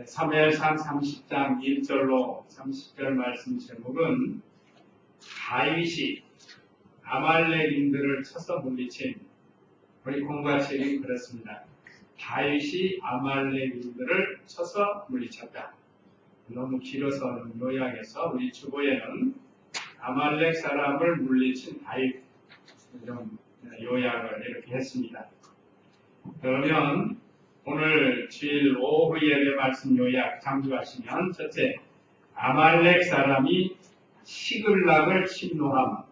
사무엘상 30장 1절로 30절 말씀 제목은 다윗이 아말렉인들을 쳐서 물리친, 우리 공부책이 그렇습니다. 다윗이 아말렉인들을 쳐서 물리쳤다. 너무 길어서 요약해서 우리 주보에는 아말렉 사람을 물리친 다윗 좀 요약을 이렇게 했습니다. 그러면 오늘 주일 오후 예배 말씀 요약 참조하시면, 첫째, 아말렉 사람이 시글락을 침노함.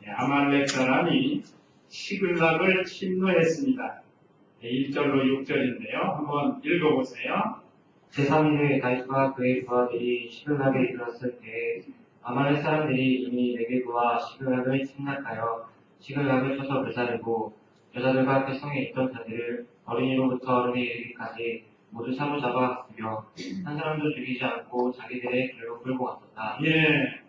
아말렉 사람이 시글락을 침노했습니다. 1절로 6절인데요. 한번 읽어보세요. 제3일에 다윗과 그의 부하들이 시글락에 이르렀을 때 아말렉 사람들이 이미 네게브와 시글락을 침략하여 시글락을 쳐서 불사르고 여자들과 그 성에 있던 자들을 어린이로부터 어른에 이르기까지 모두 사로잡아갔으며 한 사람도 죽이지 않고 자기들의 길로 끌고 갔었다. 예.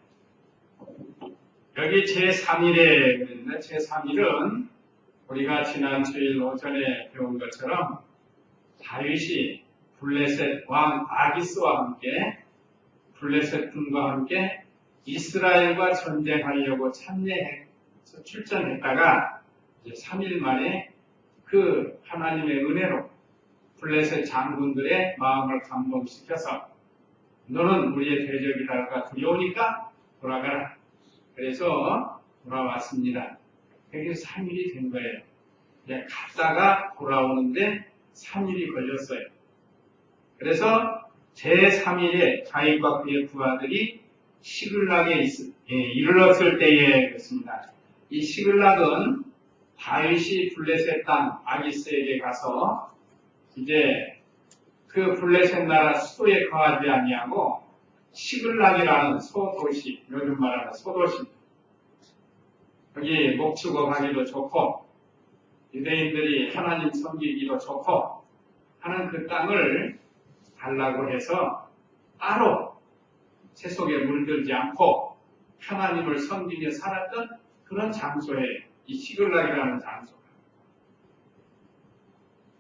여기 제3일에 있는데, 제3일은 우리가 지난 주일 오전에 배운 것처럼 다윗이 블레셋 왕 아기스와 함께, 블레셋 군과 함께 이스라엘과 전쟁하려고 참여해서 출전했다가 이제 3일 만에 그 하나님의 은혜로 블레셋 장군들의 마음을 감동시켜서 너는 우리의 대적이다가 두려우니까 돌아가라. 그래서 돌아왔습니다. 그게 3일이 된 거예요. 갔다가 돌아오는데 3일이 걸렸어요. 그래서 제3일에 다윗과 그의 부하들이 시글락에 이르렀을 때에 그렇습니다. 이 시글락은 다윗이 블레셋 땅 아기스에게 가서 이제 그 블레셋 나라 수도에 거하지 아니하고 시글락이라는 소도시, 요즘 말하는 소도시, 여기 목축어 가기도 좋고 유대인들이 하나님 섬기기도 좋고 하는 그 땅을 달라고 해서 따로 세속에 물들지 않고 하나님을 섬기며 살았던 그런 장소에 이 시글락이라는 장소가,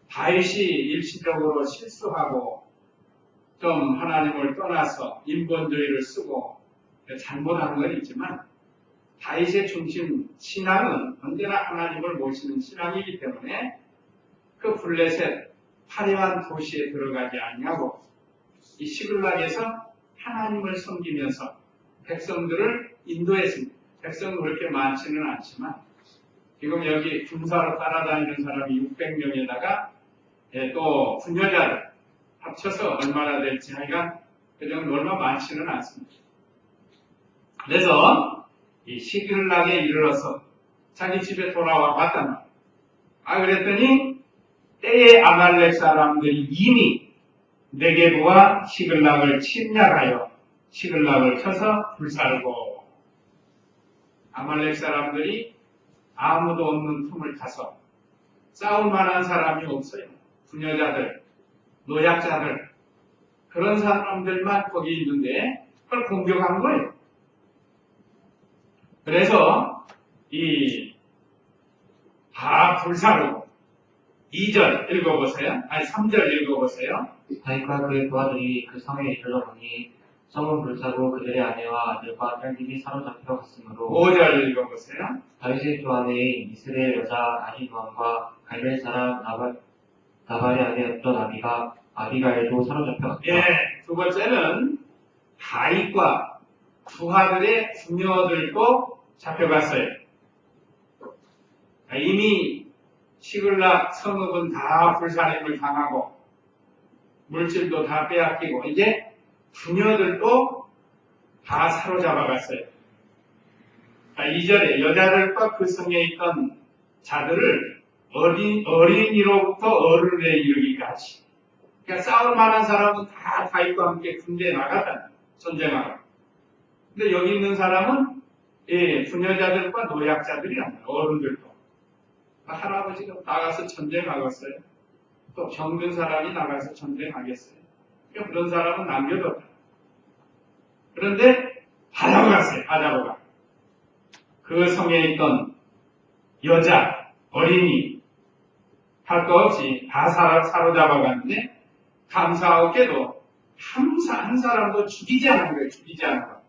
다윗이 일시적으로 실수하고 좀 하나님을 떠나서 인본주의를 쓰고 잘못한 건 있지만 다윗의 중심 신앙은 언제나 하나님을 모시는 신앙이기 때문에 그 블레셋 화려한 도시에 들어가지 아니하고 이 시글락에서 하나님을 섬기면서 백성들을 인도했습니다. 백성은 그렇게 많지는 않지만 지금 여기 군사로 따라다니는 사람이 600명에다가 또 부녀자를 합쳐서 얼마나 될지 하여간 그 정도 얼마 많지는 않습니다. 그래서 이 시글락에 이르러서 자기 집에 돌아와 봤단 말이에요. 그랬더니 때에 아말렉 사람들이 이미 네게브와 시글락을 침략하여 시글락을 쳐서 불살고, 아말렉 사람들이 아무도 없는 틈을 타서 싸울 만한 사람이 없어요. 부녀자들, 노약자들, 그런 사람들만 거기 있는데 그걸 공격한 거예요. 그래서 다 불사르고 2절 읽어보세요. 3절 읽어보세요. 다윗과 그의 부하들이 그 성에 이르러보니 성은 불사고 그들의 아내와 아들과 딸들이 사로잡혀 갔으므로 5절 읽어보세요. 다윗의 두 아내인 이스라엘 여자 아히노함과 갈멜 사람 나발의 아내였던 아비가일도 사로잡혀 갔다. 두 번째는 다윗과 부하들의 부녀들도 잡혀갔어요. 이미 시글락 성읍은 다 불살림을 당하고 물질도 다 빼앗기고 이제 부녀들도 다 사로잡아갔어요. 2절에 여자들과 그 성에 있던 자들을 어린이로부터 어른에 이르기까지, 그러니까 싸울 만한 사람은 다 다윗과 함께 군대에 나갔다, 전쟁하러. 근데 여기 있는 사람은 부녀자들과 노약자들이란 말이에요. 어른들도. 할아버지가 나가서 전쟁하겠어요? 또 병든 사람이 나가서 전쟁하겠어요? 그러니까 그런 사람은 남겨뒀다. 그런데 다 잡아갔어요. 다 잡아가. 그 성에 있던 여자, 어린이, 할 거 없이 다 사로잡아갔는데 감사하게도 한 사람도 죽이지 않은 거예요. 죽이지 않은 거.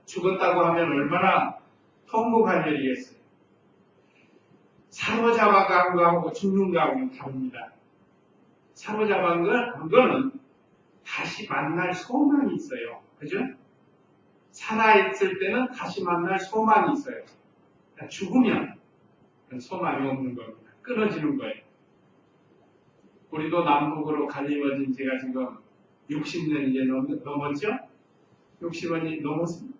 죽었다고 하면 얼마나 통곡할 일이겠어요. 사로잡아간 거하고 죽는 거하고는 다릅니다. 사로잡은 거는 다시 만날 소망이 있어요. 그죠? 살아있을 때는 다시 만날 소망이 있어요. 그러니까 죽으면 소망이 없는 겁니다. 끊어지는 거예요. 우리도 남북으로 갈리워진 지가 지금 60년 이제 넘었죠? 60년이 넘었습니다.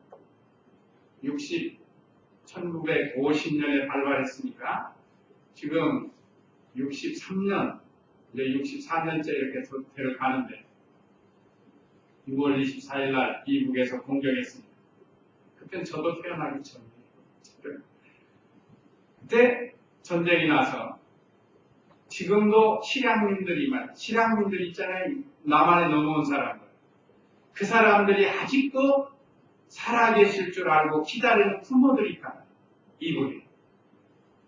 1950년에 발발했으니까 지금 63년, 이제 64년째 이렇게 도태를 가는데 6월 24일 날 이북에서 공격했습니다. 그때는 저도 태어나기 전이에요. 그때 전쟁이 나서 지금도 실향민들 있잖아요. 남한에 넘어온 사람들. 그 사람들이 아직도 살아계실 줄 알고 기다리는 부모들이 있다. 이분이.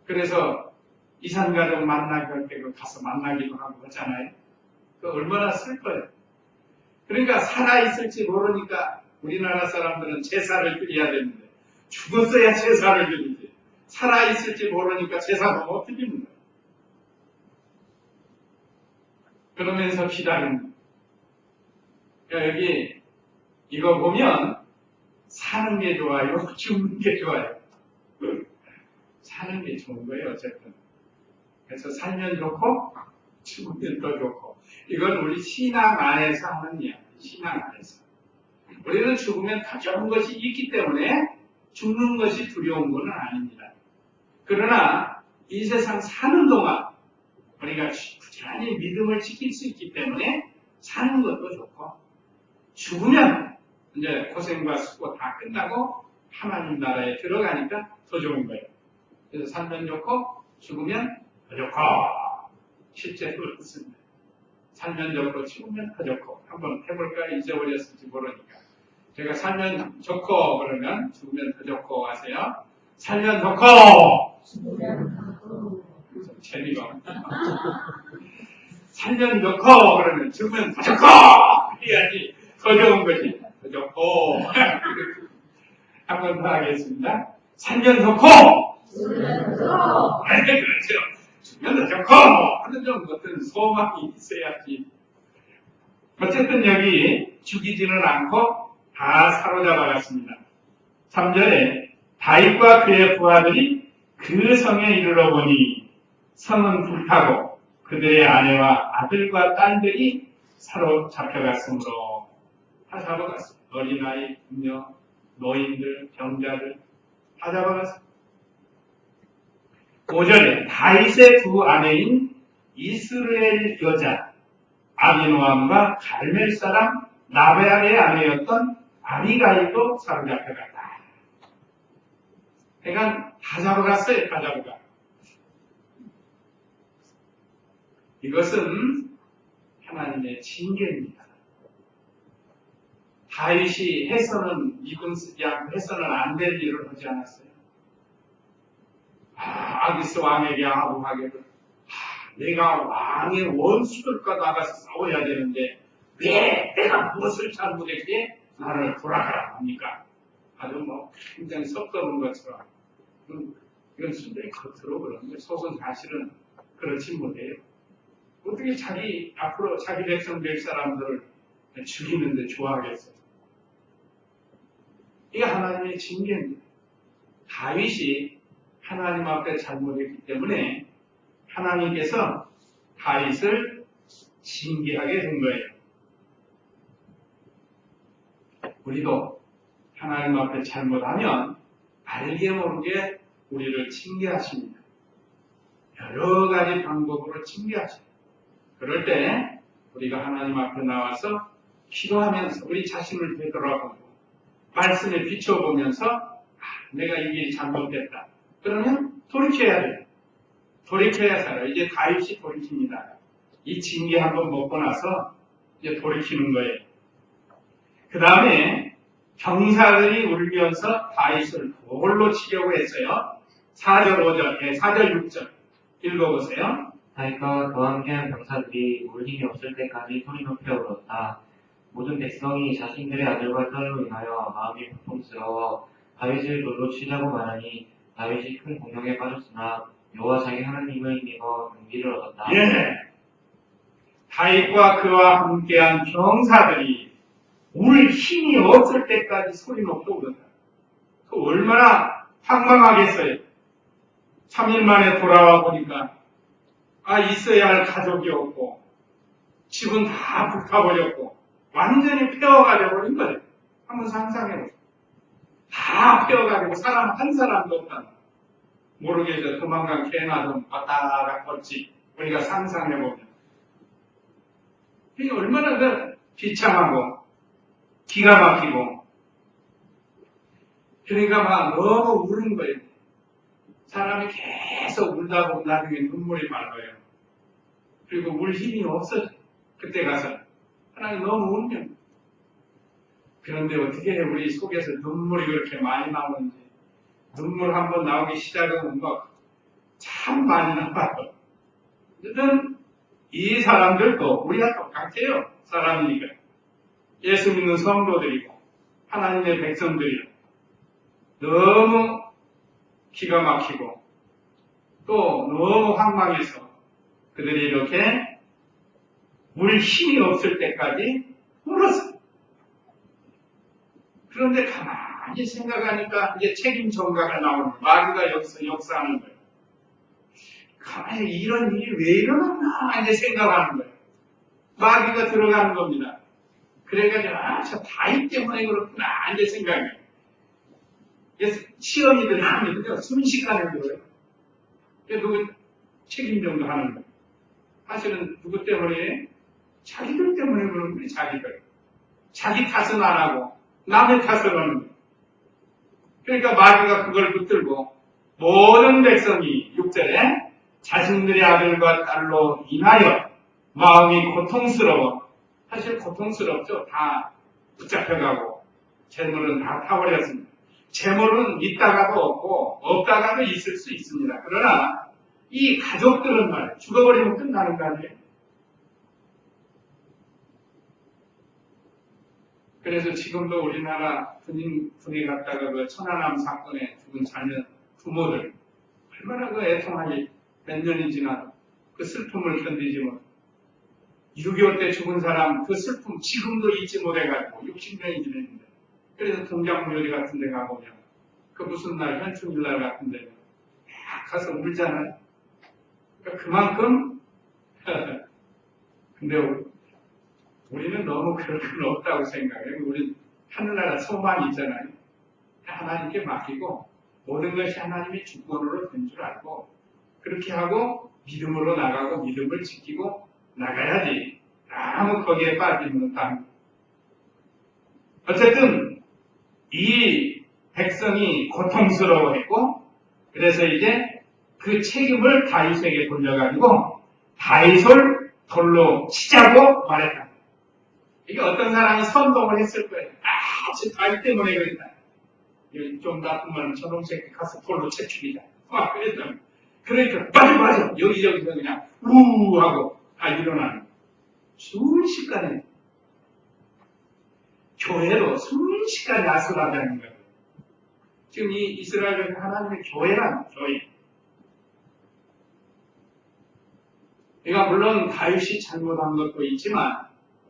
그래서 이산가족 만나기 할 때 가서 만나기도 하고 하잖아요. 그 얼마나 슬퍼요. 그러니까 살아있을지 모르니까 우리나라 사람들은 제사를 드려야 되는데 죽었어야 제사를 드리지. 살아있을지 모르니까 제사도 못 드립니다. 그러면서 기다립니다. 그러니까 여기 이거 보면 사는 게 좋아요? 죽는 게 좋아요? 사는 게 좋은 거예요, 어쨌든. 그래서 살면 좋고, 죽으면 더 좋고. 이건 우리 신앙 안에서 하는 이야기, 신앙 안에서. 우리는 죽으면 더 좋은 것이 있기 때문에 죽는 것이 두려운 것은 아닙니다. 그러나 이 세상 사는 동안 우리가 부지런히 믿음을 지킬 수 있기 때문에 사는 것도 좋고, 죽으면 이제 고생과 수고 다 끝나고 하나님 나라에 들어가니까 더 좋은 거예요. 그래서 살면 좋고 죽으면 더 좋고 실제로 그렇습니다. 살면 좋고 죽으면 더 좋고 한번 해볼까 잊어버렸을지 모르니까 제가 살면 좋고 그러면 죽으면 더 좋고 하세요. 살면 좋고 좀 재미가 없다. 살면 좋고 그러면 죽으면 더 좋고 해야지 더 좋은 거지. 더 좋고 한번 더 하겠습니다. 살면 좋고 네, 그렇죠. 죽면 더 좋고 하는 좀 어떤 소망이 있어야지. 어쨌든 여기 죽이지는 않고 다 사로잡아갔습니다. 3절에 다윗과 그의 부하들이 그 성에 이르러 보니 성은 불타고 그들의 아내와 아들과 딸들이 사로잡혀갔으므로 다 잡아갔습니다. 어린아이, 부녀, 노인들, 병자들 다 잡아갔습니다. 5절에 다윗의 두 아내인 이스라엘 여자 아비노함과 갈멜 사람 나발의 아내였던 아비가일도 사로잡혀갔다. 그러니까 다 잡아갔어요. 다 잡아가. 이것은 하나님의 징계입니다. 다윗이 해서는 이분 쓰지 않고 해서는 안 될 일을 하지 않았어요. 아기스 왕에게 아부하게를 내가 왕의 원수들과 나가서 싸워야 되는데 왜 내가 무엇을 잘못했기에 나를 돌아가라 합니까? 아주 굉장히 섭섭한 것처럼 이건 순전히 겉으로 그러는데 속은 사실은 그렇지 못해요. 어떻게 앞으로 자기 백성 될 사람들을 죽이는데 좋아하겠어요? 이게 하나님의 징계입니다. 다윗이 하나님 앞에 잘못했기 때문에 하나님께서 다윗을 징계하게 된 거예요. 우리도 하나님 앞에 잘못하면 알게 모르게 우리를 징계하십니다. 여러 가지 방법으로 징계하십니다. 그럴 때 우리가 하나님 앞에 나와서 기도하면서 우리 자신을 되돌아보고 말씀에 비춰보면서 내가 이 일이 잘못됐다. 그러면 돌이켜야 돼요. 돌이켜야 살아요. 이제 다윗이 돌이킵니다. 이 징계 한번 먹고 나서 이제 돌이키는 거예요. 그 다음에 병사들이 울면서 다윗을 돌로 치려고 했어요. 4절 5절, 4절 6절 읽어보세요. 다윗과 그와 함께한 병사들이 울 힘이 없을 때까지 소리 높여 울었다. 모든 백성이 자신들의 아들과 딸로 인하여 마음이 고통스러워 다윗을 돌로 치자고 말하니 다윗이 큰 공경에 빠졌으나 여호와 자기 하나님을 믿어 용기를 얻었다. 예. 다윗과 그와 함께한 병사들이 울 힘이 없을 때까지 소리 높고 그런다. 그 얼마나 황망하겠어요. 3일 만에 돌아와 보니까 있어야 할 가족이 없고 집은 다 불타버렸고 완전히 폐허가 되어버린 거예요. 한번 상상해보세요. 다 폐허가 되고 사람 한 사람도 없다. 모르겠어. 조만간 개나 좀 왔다 갔다 걸지. 우리가 상상해보면 이게 얼마나 그 비참하고 기가 막히고 그러니까 막 너무 우는 거예요. 사람이 계속 울다 보면 나중에 눈물이 말라요. 그리고 울 힘이 없어져. 그때 가서 하나님 너무 울면. 그런데 어떻게 우리 속에서 눈물이 그렇게 많이 나오는지 눈물 한번 나오기 시작하면 참 많이 나와요. 어쨌든 이 사람들도 우리가 똑같아요. 사람이니까. 예수 믿는 성도들이고 하나님의 백성들이고 너무 기가 막히고 또 너무 황망해서 그들이 이렇게 울 힘이 없을 때까지 울었어요. 그런데 가만히 생각하니까 이제 책임 전가가 나오는 거예요. 마귀가 여기서 역사하는 거예요. 가만히 이런 일이 왜 일어났나 이제 생각하는 거예요. 마귀가 들어가는 겁니다. 그래가지고 저 다윗 때문에 그렇구나 이제 생각해요. 시험이든 아니든 순식간에 들어요. 누구 책임정도 하는 거예요. 사실은 누구 때문에? 자기들 때문에 그런 거예요. 자기들. 자기 탓은 안 하고 남의 탓을 하는 거예요. 그러니까 마귀가 그걸 붙들고 모든 백성이 6절에 자신들의 아들과 딸로 인하여 마음이 고통스러워. 사실 고통스럽죠. 다 붙잡혀가고 재물은 다 타버렸습니다. 재물은 있다가도 없고 없다가도 있을 수 있습니다. 그러나 이 가족들은 말이에요. 죽어버리면 끝나는 거 아니에요? 그래서 지금도 우리나라 군에 갔다가 그 천안함 사건에 죽은 자녀 부모들 얼마나 그 애통하게 몇 년이 지나도 그 슬픔을 견디지 못. 6.25 때 죽은 사람 그 슬픔 지금도 잊지 못해가지고 60년이 지났는데 그래서 동작묘지 같은 데 가보면 그 무슨 날 현충일날 같은 데 가서 울잖아요. 그러니까 그만큼 근데 우리는 너무 그럴 건 없다고 생각해요. 우리 하늘나라 소망이 있잖아요. 하나님께 맡기고 모든 것이 하나님의 주권으로 된 줄 알고 그렇게 하고 믿음으로 나가고 믿음을 지키고 나가야지. 아무 거기에 빠지면 안. 어쨌든 이 백성이 고통스러워했고 그래서 이제 그 책임을 다윗에게 돌려가지고 다윗을 돌로 치자고 말했다. 이게 어떤 사람이 선동을 했을 거예요. 저 다윗 때문에 그랬다. 좀 나쁜 말은 저놈 새끼 가서 돌로 채 죽이자. 그랬다. 그러니까 맞아 여기저기서 그냥 하고 다 일어나는 순식간에 교회로 순식간에 아수라장인 거예요. 지금 이 이스라엘 하나님의 교회란 교회. 그러니까 물론 다윗이 잘못한 것도 있지만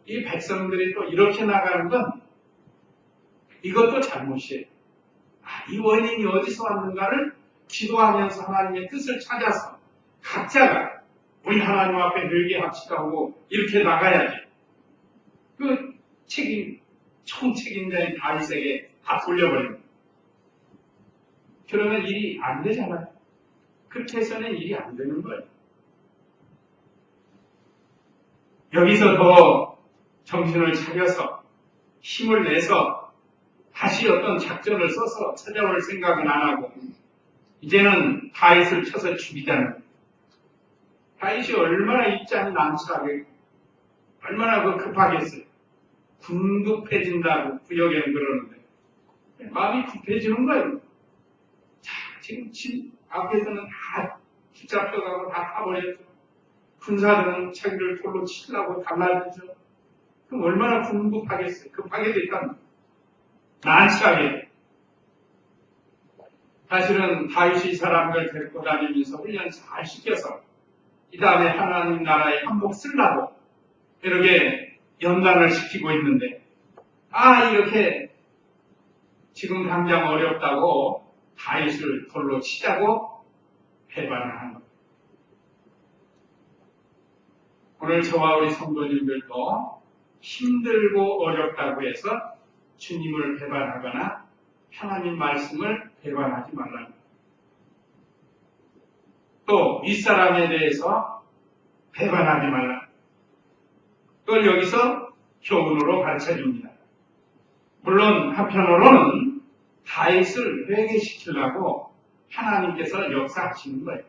이 백성들이 또 이렇게 나가는 건 이것도 잘못이에요. 이 원인이 어디서 왔는가를 기도하면서 하나님의 뜻을 찾아서 각자가 우리 하나님 앞에 늘게 합시다 하고 이렇게 나가야지. 그 총책임자인 다윗에게 다 돌려버립니다. 그러면 일이 안 되잖아요. 그렇게 해서는 일이 안 되는 거예요. 여기서 더 정신을 차려서 힘을 내서 다시 어떤 작전을 써서 찾아올 생각은 안 하고 이제는 다윗을 쳐서 죽이자는 거예요. 다윗이 얼마나 입장이 난처하게 얼마나 급하겠어요. 궁급해진다고 구역에는 그러는데 마음이 급해지는 거예요. 지금 앞에서는 다 붙잡혀가고 다 타버렸죠. 군사들은 자기를 돌로 치려고 달라지죠. 그럼 얼마나 궁극하겠어요? 급하게 됐다면 난처하게. 사실은 다윗이 사람들 데리고 다니면서 훈련 잘 시켜서 이 다음에 하나님 나라에 한몫 쓰려고 이렇게 연단을 시키고 있는데 이렇게 지금 당장 어렵다고 다윗을 돌로 치자고 배반을 한 겁니다. 오늘 저와 우리 성도님들도 힘들고 어렵다고 해서 주님을 배반하거나 하나님 말씀을 배반하지 말라는 겁니다. 또 윗사람에 대해서 배반하지 말라. 그걸 여기서 교훈으로 가르쳐줍니다. 물론 한편으로는 다윗을 회개시키려고 하나님께서 역사하시는 거예요.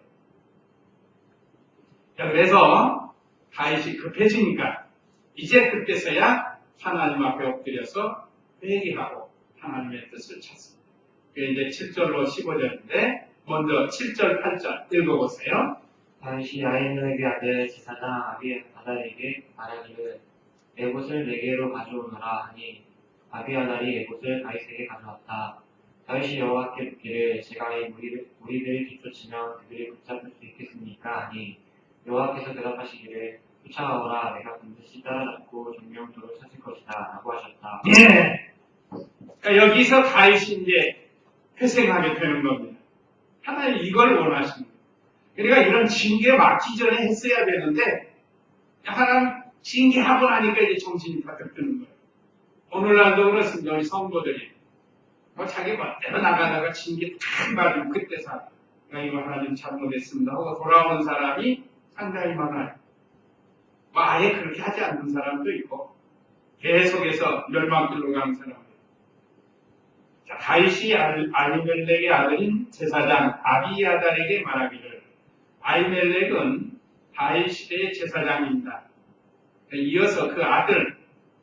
그래서 다윗이 급해지니까 이제 그때서야 하나님 앞에 엎드려서 회개하고 하나님의 뜻을 찾습니다. 그게 이제 7절로 15절인데 먼저 7절, 8절 읽어보세요. 다윗이 아히멜렉의 아들 제사장 아비아달에게 말하기를 에봇을 내게로 가져오너라 하니 아비아달이 에봇을 다윗에게 가져왔다. 다윗이 여호와께 묻기를 제가 이 무리들을 뒤쫓으면 그들을 붙잡을 수 있겠습니까? 하니 여호와께서 대답하시기를 쫓아가오라 내가 반드시 따라잡고 정령도를 찾을 것이다 라고 하셨다. 예. 그러니까 여기서 다윗이 이제 회생하게 되는 겁니다. 하나님 이걸 원하십니다. 그러니까 이런 징계 맞기 전에 했어야 되는데 하나님 징계하고 나니까 이제 정신이 바짝 드는 거예요. 오늘날도 그렇습니다. 우리 성도들이 자기 멋대로 나가다가 징계 탁 맞으면 그때 살아요. 이거 하나님 잘못했습니다 하고 돌아오는 사람이 상당히 많아요. 아예 그렇게 하지 않는 사람도 있고 계속해서 멸망길로 가는 사람도 있고. 자, 다윗이 아히멜렉의 아들인 제사장 아비아달에게 말하기를 아히멜렉은 다윗 시대의 제사장입니다. 이어서 그 아들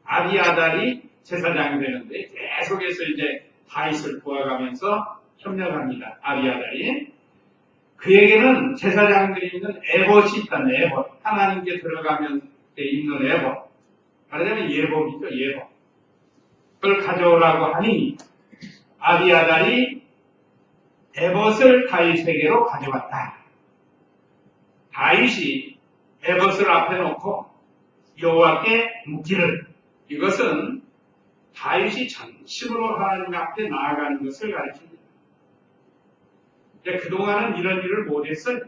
아비아달이 제사장이 되는데 계속해서 이제 다윗을 도와가면서 협력합니다. 아비아달이. 그에게는 제사장들이 있는 에봇이 있다는 에봇. 하나님께 들어가면 있는 에봇. 말하자면 예복이죠, 예복. 그걸 가져오라고 하니 아비아달이 에봇을 다윗에게로 가져왔다. 다윗이 에봇을 앞에 놓고 여호와께 묻기를 이것은 다윗이 전심으로 하나님 앞에 나아가는 것을 가르칩니다. 그동안은 이런 일을 못했어요.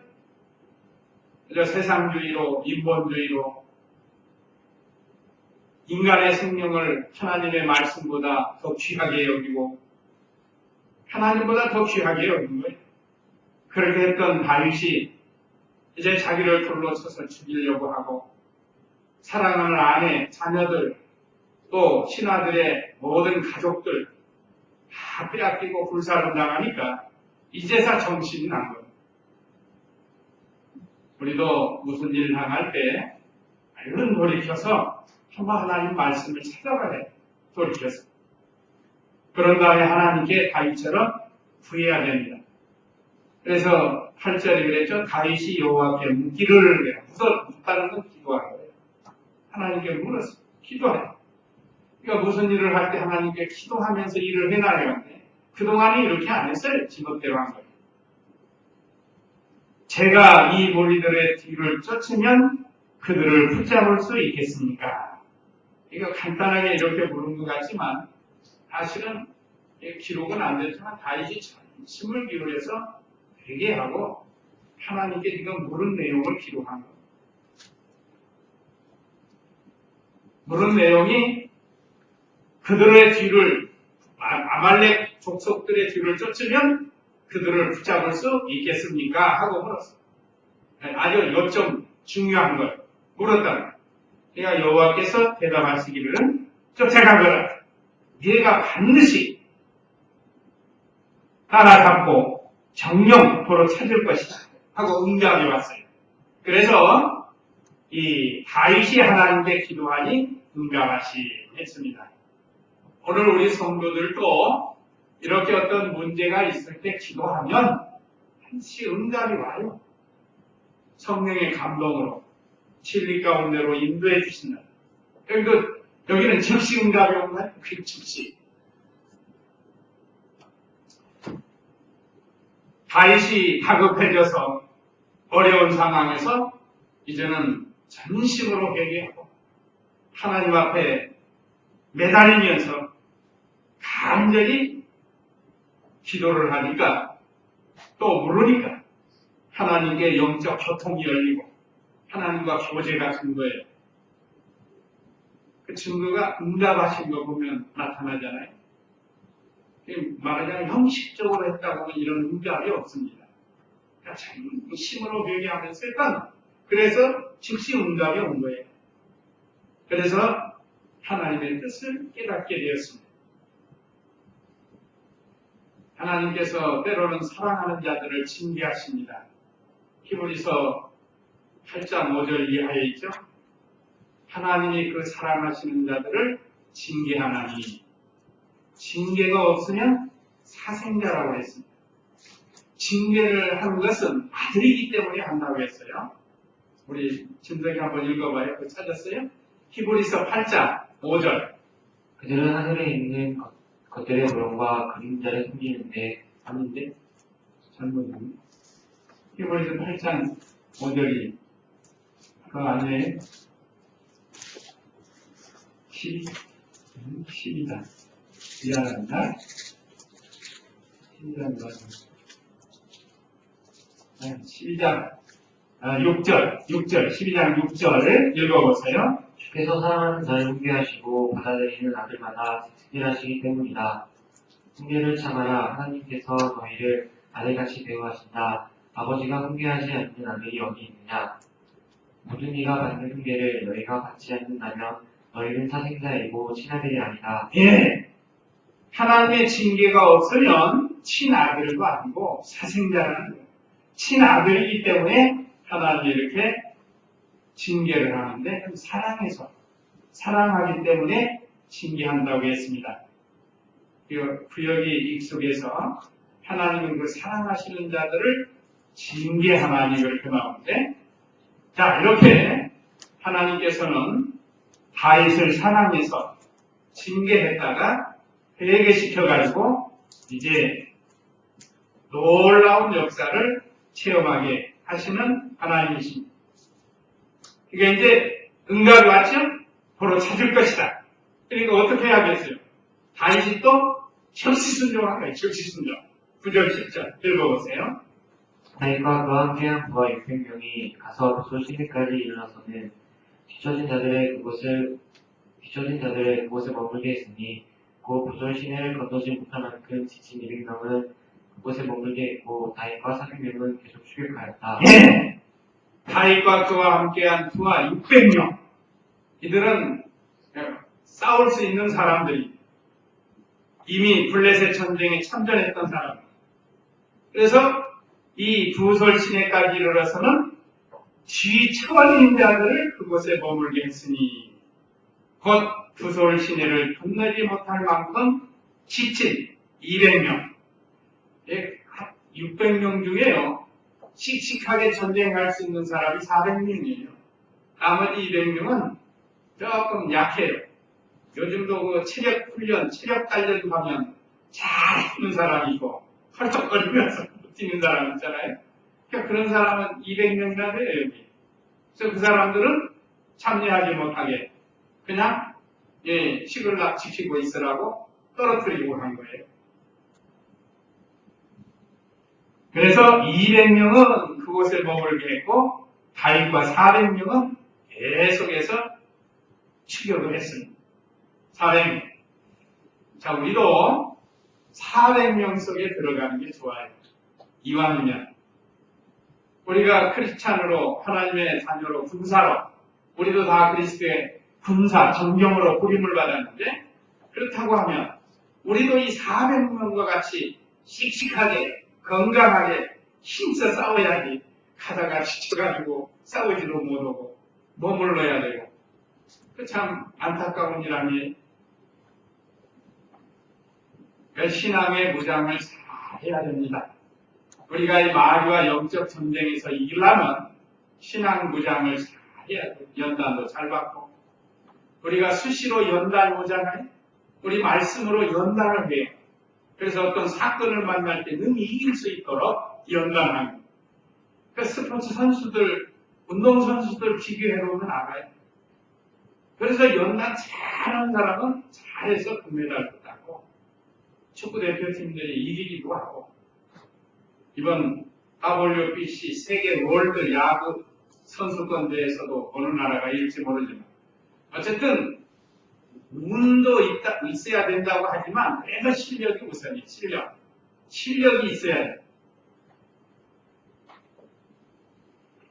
세상주의로, 인본주의로 인간의 생명을 하나님의 말씀보다 더 귀하게 여기고 하나님보다 더 귀하게 여긴 거예요. 그렇게 했던 다윗이 이제 자기를 돌로 쳐서 죽이려고 하고 사랑하는 아내, 자녀들, 또 신하들의 모든 가족들 다 빼앗기고 불살음당하니까 이제서 정신이 난 거예요. 우리도 무슨 일 당할 때 얼른 돌이켜서 한번 하나님 말씀을 찾아가야 돼. 돌이켜서. 그런 다음에 하나님께 다윗처럼 구해야 됩니다. 그래서 8절에 그랬죠. 다윗이 여호와께 묻기를 묻다는 건 기도하는 거예요. 하나님께 물었어. 기도해. 그러니까 무슨 일을 할 때 하나님께 기도하면서 일을 해나가는데 그동안은 이렇게 안 했어요. 지멋대로 한 거예요. 제가 이 무리들의 뒤를 쫓으면 그들을 붙잡을 수 있겠습니까? 이거 간단하게 이렇게 물은 것 같지만 사실은 기록은 안 됐지만 다윗이 전심을 기울여서 회개하고 하나님께 지금 물은 내용을 기록한 거예요. 물은 내용이 그들의 뒤를 아말렉 족속들의 뒤를 쫓으면 그들을 붙잡을 수 있겠습니까? 하고 물었어요. 아주 요점 중요한 걸 물었다. 그러니까 여호와께서 대답하시기를 쫓아가거라. 네가 반드시 따라잡고 정령도로 찾을 것이다. 하고 응답이 왔어요. 그래서 이 다윗이 하나님께 기도하니 응답하시했습니다. 오늘 우리 성도들도 이렇게 어떤 문제가 있을 때 기도하면 반드시 응답이 와요. 성령의 감동으로 진리 가운데로 인도해 주신다. 그러니까 여기는 즉시 응답이 온 거예요. 그 즉시. 다윗이 다급해져서 어려운 상황에서 이제는 전심으로 회개하고 하나님 앞에 매달리면서 간절히 기도를 하니까 또 물으니까 하나님께 영적 교통이 열리고 하나님과 교제가 된 거예요. 그 증거가 응답하신 거 보면 나타나잖아요. 말하자면 형식적으로 했다고 하면 이런 응답이 없습니다. 그러니까 심으로 회개하면서 일단 그래서 즉시 응답이 온 거예요. 그래서 하나님의 뜻을 깨닫게 되었습니다. 하나님께서 때로는 사랑하는 자들을 징계하십니다. 히브리서 8장 5절 이하에 있죠. 하나님이 그 사랑하시는 자들을 징계하나니 징계가 없으면 사생자라고 했습니다. 징계를 하는 것은 아들이기 때문에 한다고 했어요. 우리 진석이 한번 읽어봐요. 그거 찾았어요? 히브리서 8장 5절. 그들은 하늘에 있는 것들의 모형과 그림자를 숨기는데 아닌데 잘못이네. 히브리서 8장 5절이 그 안에 12장 미안합니다. 12장 6절 12장 6절을 읽어보세요. 주께서 사랑하는 자를 훈계하시고 받아들이는 아들마다 특별하시기 때문이다. 훈계를 참아라. 하나님께서 너희를 아들같이 대우하신다. 아버지가 훈계하지 않는 아들이 어디 있느냐? 모든 이가 받는 훈계를 너희가 받지 않는다면 너희는 사생자이고 친아들이 아니다. 예. 하나님의 징계가 없으면 친아들도 아니고 사생자라는 거예요. 친아들이기 때문에 하나님이 이렇게 징계를 하는데 사랑해서 사랑하기 때문에 징계한다고 했습니다. 구역이 익숙해서 하나님은 그 사랑하시는 자들을 징계하나니 그렇게 나오는데 자 이렇게 하나님께서는 다윗을 사랑해서 징계했다가 회개시켜가지고 이제 놀라운 역사를 체험하게 하시는 하나님이십니다. 그게 이제 응답이 왔죠? 도로 찾을 것이다. 그러니까 어떻게 해야겠어요? 다윗이 또 즉시순종한 거예요. 즉시순종. 9절 10절 읽어보세요. 다윗과 그와 함께한 부하 600명이 가서 부솔 시내까지 이르러서는 뒤처진 자들의 그곳에 머물게 했으니 그 부솔 시내를 건너지 못할 만큼 지친 200명은 그곳에 머물게 했고 다윗과 400명은 계속 추격하였다. 예! 다윗과 그와 함께한 부하 600명. 이들은 싸울 수 있는 사람들이 이미 블레셋 전쟁에 참전했던 사람. 그래서 이 부솔 시내까지 이르러서는 뒤처진 자들을 그곳에 머물게 했으니 곧 부솔 시내를 건너지 못할 만큼 지친 200명. 600명 중에요. 씩씩하게 전쟁할 수 있는 사람이 400명이에요. 나머지 200명은 조금 약해요. 요즘도 그 체력 훈련, 체력 단련 하면 잘 뛰는 사람이 있고 헐떡거리면서 뛰는 사람 있잖아요. 그러니까 그런 사람은 200명이나 돼요, 여기. 그래서 그 사람들은 참여하지 못하게 그냥 식을 지키고 있으라고 떨어뜨리고 한 거예요. 그래서 200명은 그곳에 머물게 했고 다윗과 400명은 계속해서 추격을 했습니다. 400명. 자, 우리도 400명 속에 들어가는 게 좋아요. 이왕이면. 우리가 크리스찬으로 하나님의 자녀로 군사로 우리도 다 그리스도의 군사, 정경으로 부림을 받았는데 그렇다고 하면 우리도 이 400명과 같이 씩씩하게 건강하게 힘써 싸워야지 가다가 지쳐가지고 싸우지도 못하고 머물러야 되고 그 참 안타까운 일 아니에요. 그러니까 신앙의 무장을 잘 해야 됩니다. 우리가 이 마귀와 영적 전쟁에서 이기려면 신앙 무장을 잘 해야 돼요. 연단도 잘 받고 우리가 수시로 연단이 오잖아요. 우리 말씀으로 연단을 해요. 그래서 어떤 사건을 만날 때 능히 이길 수 있도록 연단하는 거예요. 그러니까 스포츠 선수들, 운동선수들 비교해보면 알아요. 그래서 연단 잘하는 사람은 잘해서 금메달도 따고 축구대표팀들이 이기기도 하고 이번 WBC 세계 월드 야구 선수권 대회에서도 어느 나라가 이길지 모르지만 어쨌든 운도 있어야 된다고 하지만 그래도 실력이 우선이에요. 실력이 있어야 돼요.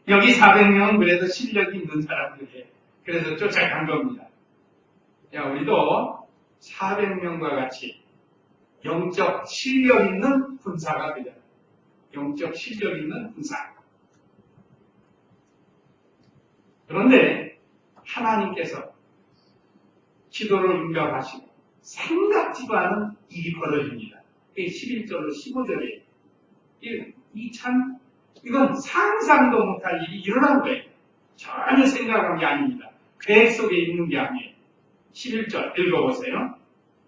여기 400명은 그래도 실력이 있는 사람들이에요. 그래서 쫓아간 겁니다. 야, 우리도 400명과 같이 영적 실력 있는 군사가 되자. 영적 실력 있는 군사. 그런데 하나님께서 기도를 응답하시고 생각지도 않은 일이 벌어집니다. 이게 11절로 15절이에요. 이건 상상도 못할 일이 일어난 거예요. 전혀 생각한 게 아닙니다. 계획 속에 있는 게 아니에요. 11절 읽어보세요.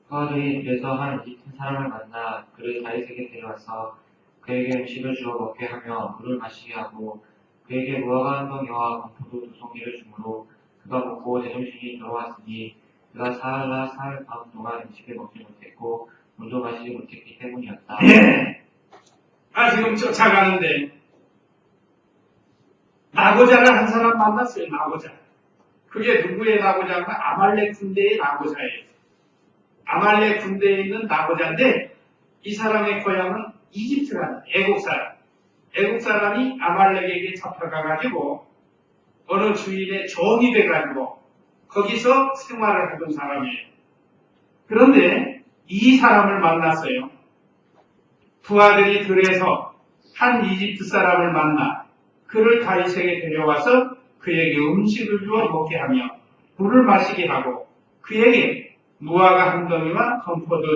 그 아들이 들에서 한 이집트 사람을 만나 그를 다윗에게 데려와서 그에게 음식을 주어 먹게 하며 물을 마시게 하고 그에게 무화과 한 덩이와 건포도 2송이를 주므로 그가 먹고 제정신이 돌아왔으니 그가 사흘나 사흘 반 동안 음식을 먹지 못했고 물도 마시지 못했기 때문이었다. 지금 쫓아가는데 나고자를 한 사람 만났어요. 나고자. 그게 누구의 나고자가? 아말렉 군대의 나고자예요. 아말렉 군대에 있는 나고자인데 이 사람의 고향은 이집트라는 애국 사람. 애국 사람이 아말렉에게 잡혀가가지고 어느 주인의 종이 돼가지고 거기서 생활을 하던 사람이에요. 그런데 이 사람을 만났어요. 두 아들이 들에서 한 이집트 사람을 만나 그를 다윗에게 데려와서 그에게 음식을 주어 먹게 하며 물을 마시게 하고 그에게 무화과 한 덩이와 건포도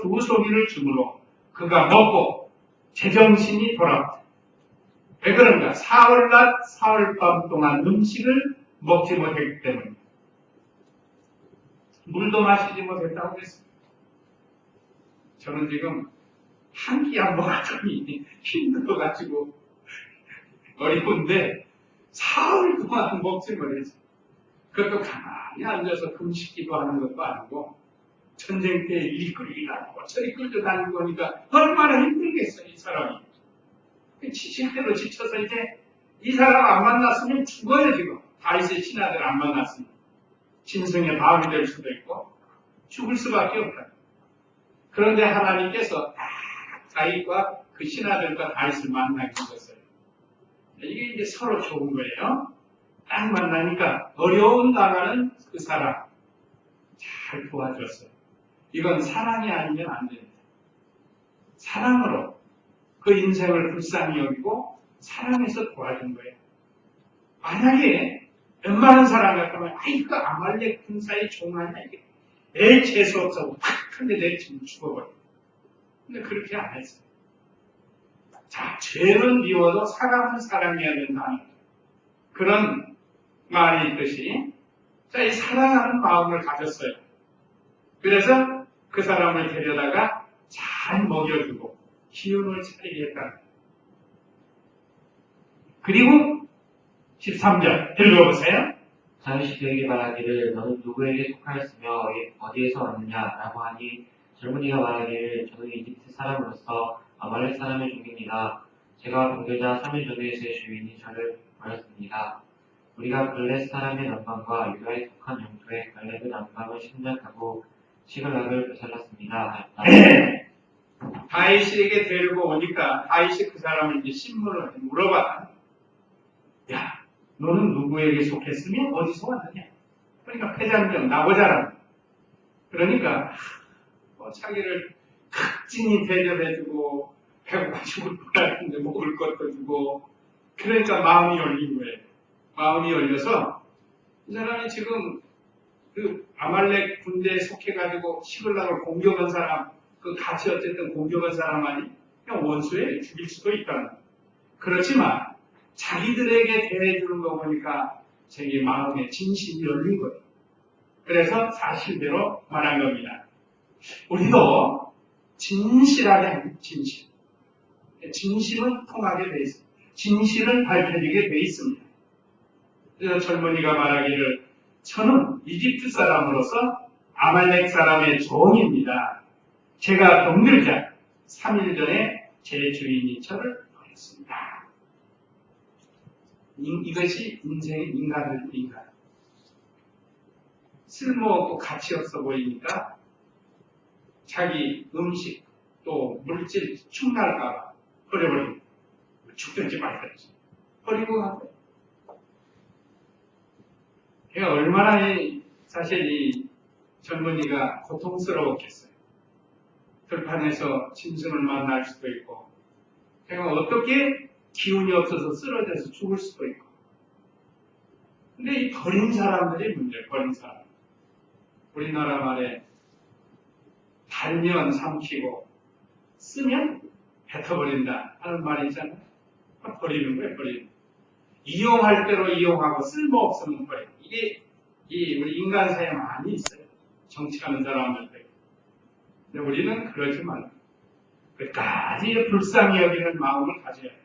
2송이를 주므로 그가 먹고 제정신이 돌아왔다. 왜 그런가? 사흘낮 사흘밤 동안 음식을 먹지 못했기 때문입니다. 물도 마시지 못했다고 그랬습니다. 저는 지금 한 끼 안 먹었더니 힘들어가지고 어려운데 사흘 동안 먹지 못했어요. 그것도 가만히 앉아서 금식기도 하는 것도 아니고 전쟁 때 일 끌기 다니고 저리 끌려 다니는 거니까 얼마나 힘들겠어요, 이 사람이. 지칠 대로 지쳐서 이제 이 사람 안 만났으면 죽어요, 지금. 다윗의 신하들 안 만났으면. 진성의 마음이 될 수도 있고 죽을 수밖에 없다. 그런데 하나님께서 다윗과 그 신하들과 다윗을 만나게 하셨어요. 이게 이제 서로 좋은 거예요. 딱 만나니까 어려운 나가는 그 사람 잘 도와줬어요. 이건 사랑이 아니면 안 됩니다. 사랑으로 그 인생을 불쌍히 여기고 사랑해서 도와준 거예요. 만약에 웬만한 사람 같으면 이거 아말렉 군사의 종 아니야 이게. 내 재수 없어. 탁 하는데 내 지금 죽어버려. 근데 그렇게 안 했어요. 자, 죄는 미워도 사랑은 사랑해야 된다는 그런 말이 있듯이 자, 이 사랑하는 마음을 가졌어요. 그래서 그 사람을 데려다가 잘 먹여주고 기운을 차리게 했다는 거예요. 그리고 13절 읽어보세요. 다윗이 그에게 말하기를 너는 누구에게 속하였으며 어디에서 왔느냐라고 하니 젊은이가 말하기를 저는 이집트 사람으로서 아말렉 사람의 종입니다. 제가 공개자 3일 전에 제 주인이 저를 버렸습니다. 우리가 블레스 사람의 남방과 유다에 속한 영토에 갈렙의 남방을 침략하고 시글락을 되살랐습니다. 다윗에게 데리고 오니까 다윗이 그 사람을 이제 신문을 물어봐. 야, 너는 누구에게 속했으며 어디서 왔느냐? 그러니까 패잔병 나고자라. 그러니까 자기를 극진히 대접해주고 배고파 죽을 것 같은데 먹을 것도 주고 그러니까 마음이 열린 거예요. 마음이 열려서 이 사람이 지금 그 아말렉 군대에 속해가지고 시글락을 공격한 사람 그 같이 어쨌든 공격한 사람 아니 그냥 원수에 죽일 수도 있다는 거예요. 그렇지만 자기들에게 대해주는 거 보니까 자기 마음의 진심이 열린 거예요. 그래서 사실대로 말한 겁니다. 우리도 진실하게 하는 진실. 진실은 통하게 돼 있습니다. 진실은 밝혀지게 돼 있습니다. 그래서 젊은이가 말하기를 저는 이집트 사람으로서 아말렉 사람의 종입니다. 제가 병들자 3일 전에 제 주인이 저를 버렸습니다. 이것이 인생의 인간의 인간. 쓸모없고 가치 없어 보이니까 자기 음식 또 물질 축날까봐 버려버리고 죽든지 말든지 버리고 간 거예요. 그러니까 얼마나 사실 이 젊은이가 고통스러웠겠어요. 들판에서 짐승을 만날 수도 있고 그러니까 어떻게 기운이 없어서 쓰러져서 죽을 수도 있고 근데 이 버린 사람들이 문제예요. 버린 사람. 우리나라 말에 달면 삼키고 쓰면 뱉어버린다 하는 말이 있잖아요. 버리는 거예요. 버리는 거예요. 이용할 대로 이용하고 쓸모없으면 버리고 이게 우리 인간 사회에 많이 있어요. 정치하는 사람들. 근데 우리는 그러지 말고 끝까지 불쌍히 여기는 마음을 가져야 해요.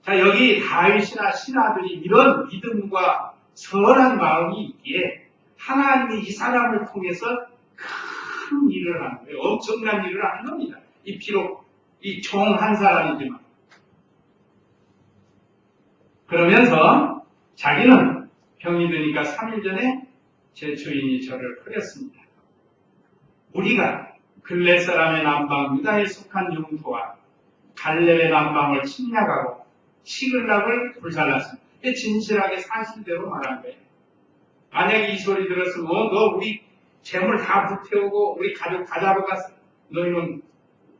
자, 여기 다윗이나 신하들이 이런 믿음과 선한 마음이 있기에 하나님이 이 사람을 통해서 큰 일을 하는 거예요. 엄청난 일을 하는 겁니다. 비록 이 종 한 사람이지만. 그러면서 자기는 병이 드니까 3일 전에 제 주인이 저를 버렸습니다. 우리가 글렛 사람의 남방 유다에 속한 영토와 갈렙의 남방을 침략하고 시글락을 불살랐습니다. 진실하게 사실대로 말한 거예요. 만약에 이 소리 들었으면 너 우리 재물 다 불태우고 우리 가족 다 잡아갔어. 너희는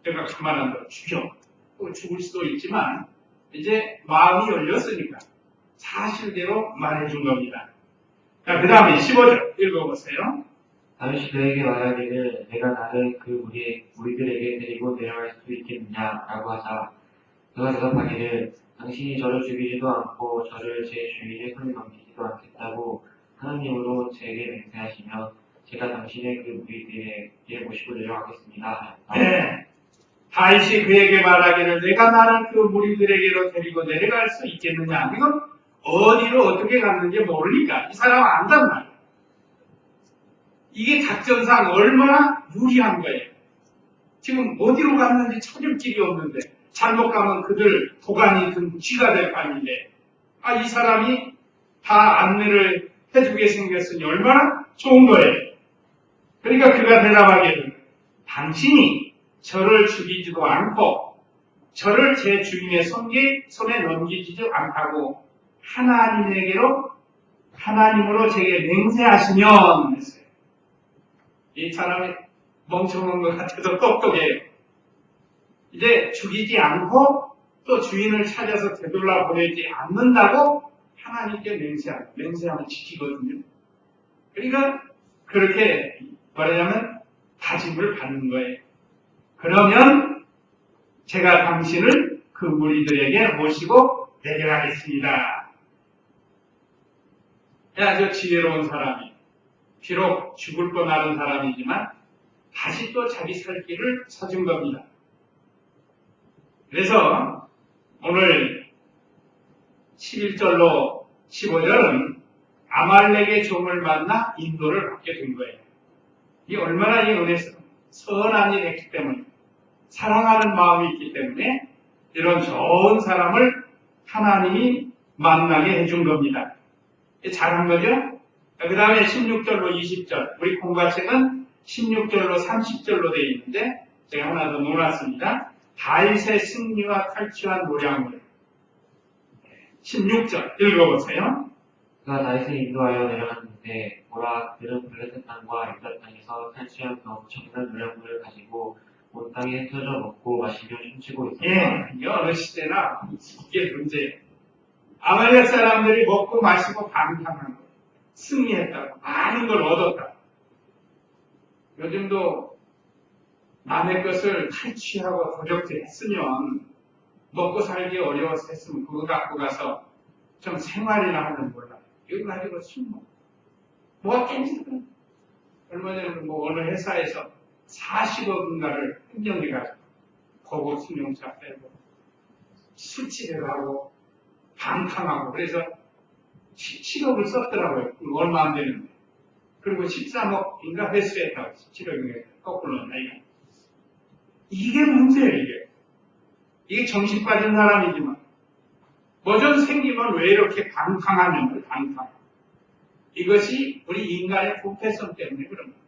내가 가만 안 둬. 죽여. 또 죽을 수도 있지만 이제 마음이 열렸으니까 사실대로 말해준 겁니다. 자, 그 다음에 15절 읽어보세요. 다윗이 그에게 말하기를 내가 나를 그 무리들에게 데리고 내려갈 수 있겠느냐라고 하자 그가 대답하기를 당신이 저를 죽이지도 않고 저를 제 주인의 손에 넘기지도 않겠다고 하나님으로 제게 맹세하시며 제가 당신의 그 무리들에게 모시고 내려가겠습니다. 네. 다윗이 그에게 말하기를 내가 나를 그 무리들에게로 데리고 내려갈 수 있겠느냐. 이건 어디로 어떻게 갔는지 모르니까 이 사람은 안단 말이에요. 이게 작전상 얼마나 유리한 거예요. 지금 어디로 갔는지 찾을 길이 없는데 잘못 가면 그들 도간이 든 쥐가 될 판인데 이 사람이 다 안내를 해주게 생겼으니 얼마나 좋은 거예요. 그러니까 그가 대답하기를 당신이 저를 죽이지도 않고 저를 제 주인의 손에 넘기지도 않다고 하나님으로 제게 맹세하시면 했어요. 이 사람이 멍청한 것 같아도 똑똑해요. 이제 죽이지 않고 또 주인을 찾아서 되돌려 보내지 않는다고 하나님께 맹세하면 지키거든요. 그러니까 그렇게 말하자면 다짐을 받는 거예요. 그러면 제가 당신을 그 무리들에게 모시고 내려가겠습니다. 아주 지혜로운 사람이 비록 죽을 뻔하는 사람이지만 다시 또 자기 살 길을 찾은 겁니다. 그래서 오늘 11절로 15절은 아말렉의 종을 만나 인도를 받게 된 거예요. 이게 얼마나 이 은혜스러운 선한 일을 했기 때문에 사랑하는 마음이 있기 때문에 이런 좋은 사람을 하나님이 만나게 해준 겁니다. 잘한 거죠? 그 다음에 16절로 20절 우리 공과책은 16절로 30절로 되어 있는데 제가 하나 더 놓았습니다. 다윗의 승리와 탈취한 노량물 16절 읽어보세요. 그가 다윗을 인도하여 내려갔는데 보라 그들은 블레셋 땅과 유다 땅에서 탈취한 그 엄청난 노량물을 가지고 온 땅에 흩어져 먹고 마시며 춤추고 있었다. 이게 어느 시대나 이게 문제예요. 아말렉 사람들이 먹고 마시고 방탕한 거, 승리했다고 많은 걸 얻었다. 요즘도 남의 것을 탈취하고 도적질했으면 먹고 살기 어려워서 했으면 그거 갖고 가서 좀 생활이나 하면 몰라. 이거 가지고 뭐가 깨지거든. 얼마 전에 어느 회사에서 40억인가를 횡령해가지고 고급 승용차 빼고 술집을 하고 방탕하고 그래서 17억을 썼더라고요. 얼마 안 되는데. 그리고 13억인가 회수했다고 17억인가 거꾸로 나이가. 이게 문제예요, 이게. 이게 정신 빠진 사람이지만 뭐 좀 생기면 왜 이렇게 방탕하냐면 방탕. 이것이 우리 인간의 부패성 때문에 그런 거예요.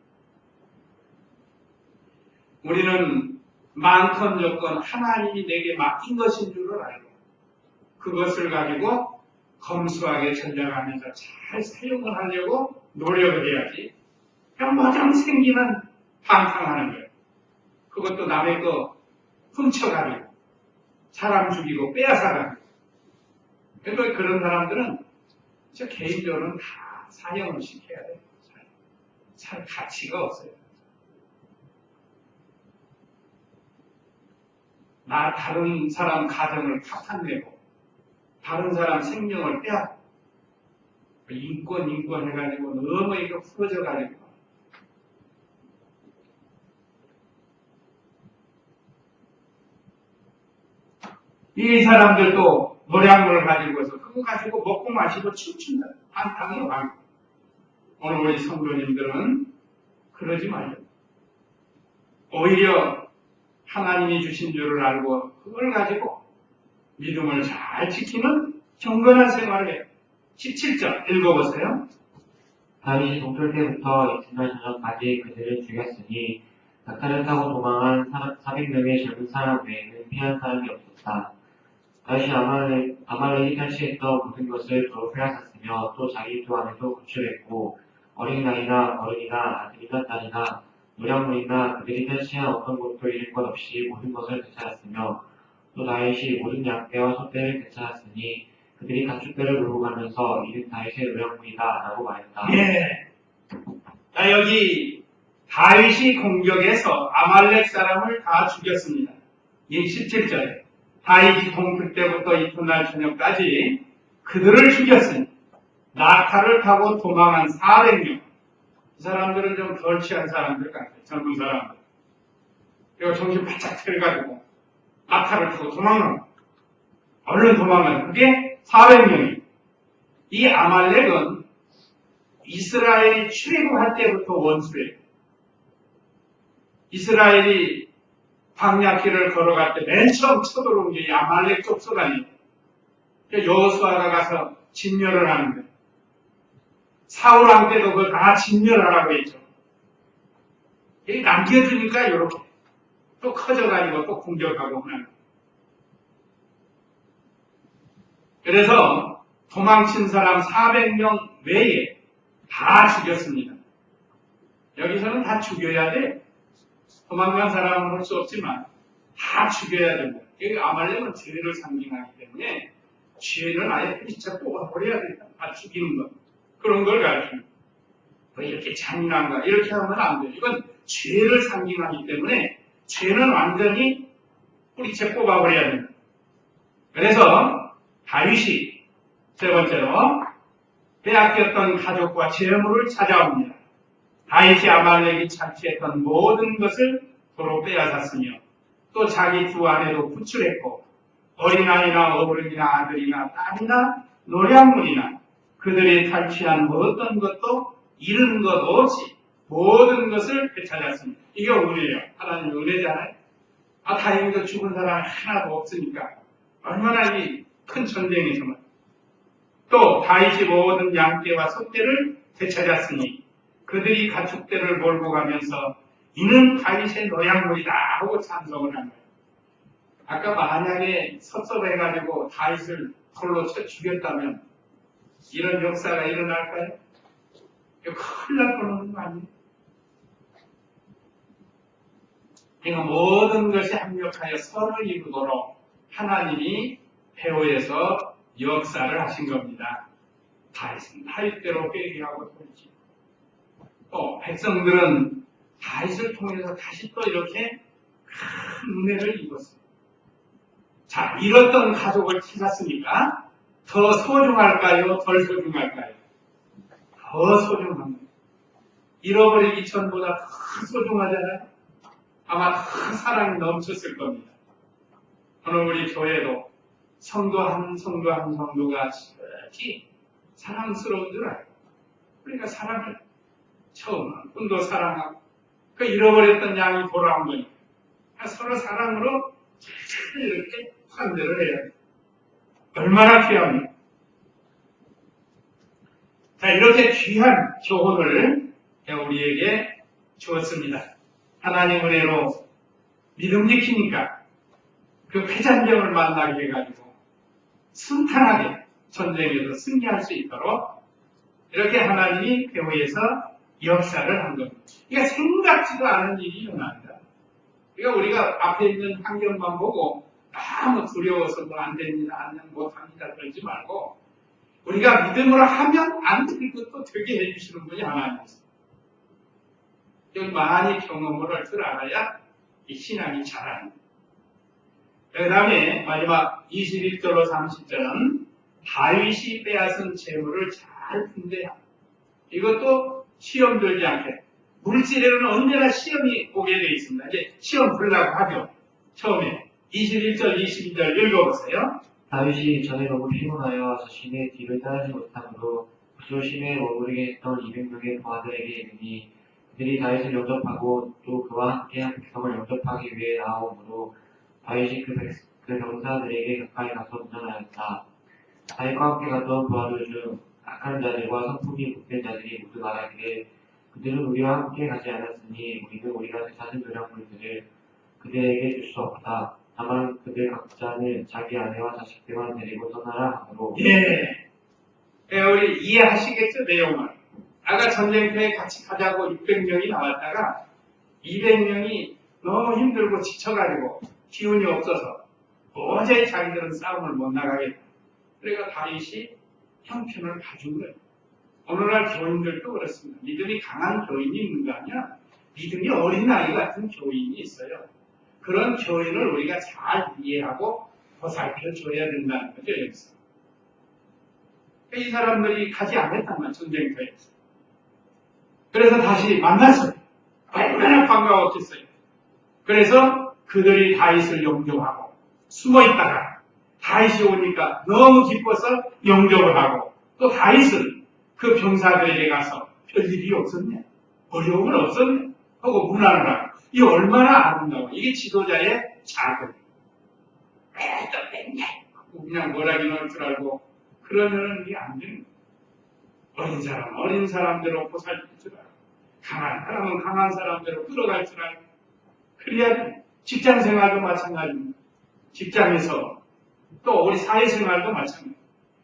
우리는 많건 적건 하나님이 내게 맡긴 것인 줄을 알고 그것을 가지고 검소하게 전략하면서 잘 사용을 하려고 노력을 해야지. 그냥 뭐 좀 생기면 방탕하는 거예요. 그것도 남의 거 훔쳐가지고 사람 죽이고 빼앗아가지고. 그러니까 그런 사람들은 저 개인적으로는 다 사형을 시켜야 돼요. 살 가치가 없어요. 나 다른 사람 가정을 파탄내고 다른 사람 생명을 빼앗고 인권 해가지고 너무 이거 풀어져가지고 이 사람들도 노량물을 가지고서 그거 가지고 먹고 마시고 춤춘다. 방탕이 많고 오늘 우리 성도님들은 그러지 말고 오히려 하나님이 주신 줄을 알고 그걸 가지고 믿음을 잘 지키는 경건한 생활을 해요. 17절 읽어보세요. 다윗이 동틀 때부터 이튿날 저녁까지 그들을 죽였으니 낙타를 타고 도망한 400명의 젊은 사람 외에는 피한 사람이 없었다. 다윗이 아말렉이 탈취했던 모든 것을 도로 빼앗았으며 또 자기 두 아내도 구출했고 어린아이나 어른이나 아들이나 딸이나 노량물이나 그들이 탈취한 어떤 것도 잃을 것 없이 모든 것을 되찾았으며 또 다윗이 모든 양떼와 소떼를 되찾았으니 그들이 가축대를 몰고 가면서 이는 다윗의 노량물이다 라고 말했다. 예. 자, 여기 다윗이 공격해서 아말렉 사람을 다 죽였습니다. 이 17절에 다윗이 동틀 때부터 이튿날 저녁까지 그들을 죽였으니 낙타를 타고 도망한 400명. 이 사람들은 좀 덜 취한 사람들 같아요. 젊은 사람들. 그리고 정신 바짝 차려가지고 낙타를 타고 도망가는 얼른 도망가는 그게 400명이에요. 이 아말렉은 이스라엘이 출애굽할 때부터 원수예요. 이스라엘이 광야길을 걸어갈 때 맨 처음 쳐들어온 게 이 아말렉 족속아니에요. 여호수아가 가서 진멸을 하는데 사울왕 때도 그걸 다 진멸하라고 했죠. 이 남겨주니까 이렇게 또 커져가지고 또 공격하고 하는 거예요. 그래서 도망친 사람 400명 외에 다 죽였습니다. 여기서는 다 죽여야 돼. 도망간 사람은 할 수 없지만 다 죽여야 된다. 아말렉은 죄를 상징하기 때문에 죄는 아예 피쳐 뽑아버려야 된다. 다 죽이는 것. 그런 걸 가르치는 거예요. 뭐 이렇게 잔인한가 이렇게 하면 안 돼요. 이건 죄를 상징하기 때문에 죄는 완전히 뿌리채 뽑아버려야 된다. 그래서 다윗이 세 번째로 빼앗겼던 가족과 재물을 찾아옵니다. 다윗이 아말렉이 착취했던 모든 것을 도로 빼앗았으며 또 자기 두 아내도 구출했고 어린아이나 어른이나 아들이나 딸이나 노량물이나 그들이 탈취한 어떤 것도 잃은 것 없이 모든 것을 되찾았습니다. 이게 은혜예요. 하나님의 은혜잖아요. 다행히도 죽은 사람이 하나도 없으니까 얼마나 이 큰 전쟁에서만 또 다윗이 모든 양떼와 소떼를 되찾았으니 그들이 가축대를 몰고 가면서 이는 다윗의 노량물이다 하고 찬송을 한 거예요. 아까 만약에 섭섭해가지고 다윗을 돌로 쳐 죽였다면 이런 역사가 일어날까요? 이거 큰일 날 뻔한 거 아니에요? 그러니까 모든 것이 합력하여 선을 이루도록 하나님이 배후에서 역사를 하신 겁니다. 다윗은 다윗대로 회개하고 돌이키고 또 백성들은 다윗을 통해서 다시 또 이렇게 큰 은혜를 입었어요. 자, 잃었던 가족을 찾았으니까 더 소중할까요? 덜 소중할까요? 더 소중합니다. 잃어버리기 전보다 더 소중하잖아요. 아마 더 사랑이 넘쳤을 겁니다. 오늘 우리 교회도 성도 한 성도가 특히 사랑스러운 줄 알고 우리가 사랑을 처음 꿈도 사랑하고 그 잃어버렸던 양이 돌아온 거니까 서로 사랑으로 잘 이렇게 환대를 해야 돼요. 얼마나 귀합니까? 자, 이렇게 귀한 교훈을 우리에게 주었습니다. 하나님 은혜로 믿음 지키니까 그 패잔병을 만나게 해가지고 순탄하게 전쟁에서 승리할 수 있도록 이렇게 하나님이 교회에서 역사를 한 겁니다. 그러니까 생각지도 않은 일이 일어납니다. 그러니까 우리가 앞에 있는 환경만 보고 너무 두려워서 뭐 안 됩니다, 안 못합니다 그러지 말고 우리가 믿음으로 하면 안 될 것도 되게 해주시는 분이 하나님이세요. 많이 경험을 할 줄 알아야 이 신앙이 자랍니다. 그 다음에 마지막 21절로 30절은 다윗이 빼앗은 재물을 잘 분배하라. 이것도 시험 들지 않게. 물질에는 언제나 시험이 오게 되어 있습니다. 이제 시험 보려고 하죠. 처음에 21절, 22절 읽어보세요. 다윗이 전에 너무 피곤하여 자신의 뒤를 따르지 못함으로 부조심에 머무르게 했던 200명의 부하들에게 이르니 그들이 다윗을 영접하고 또 그와 함께한 백성을 영접하기 위해 나아오므로 다윗이 그 병사들에게 가까이 가서 운전하였다. 다윗과 함께 갔던 부하들 중 악한 자들과 성품이 못된 자들이 모두 말하기를 그들은 우리와 함께 가지 않았으니 우리는 우리가 되찾은 요량물들을 그들에게 줄 수 없다. 다만 그들 각자는 자기 아내와 자식들만 데리고 떠나라 하므로. 예. 우리 이해하시겠죠, 내용을. 아까 전쟁터에 같이 가자고 600명이 나왔다가 200명이 너무 힘들고 지쳐가지고 기운이 없어서 도저히 자기들은 싸움을 못 나가겠다. 그러니까 다윗이 형편을 봐준 거예요. 오늘날 교인들도 그렇습니다. 믿음이 강한 교인이 있는 거 아니야? 믿음이 어린아이 같은 교인이 있어요. 그런 교인을 우리가 잘 이해하고 보살펴줘야 된다는 거죠, 여기서. 이 사람들이 가지 않았단 말이에요, 전쟁터에서. 그래서 다시 만났어요. 얼마나 반가웠겠어요. 그래서 그들이 다윗을 영접하고 숨어 있다가 다윗이 오니까 너무 기뻐서 영접을 하고 또 다윗은 그 병사들에게 가서 별일이 없었냐? 어려움은 없었냐? 하고 문안을 하고 이 얼마나 아름다워. 이게 지도자의 자극. 또 뺐냐? 그냥 뭐라기 넣을 줄 알고 그러면은 이게 안 되는 거예요. 어린 사람은 어린 사람대로 보살필 줄 알고 강한 사람은 강한 사람대로 끌어갈 줄 알고 그래야 돼. 직장 생활도 마찬가지입니다. 직장에서 또 우리 사회생활도 마찬가지,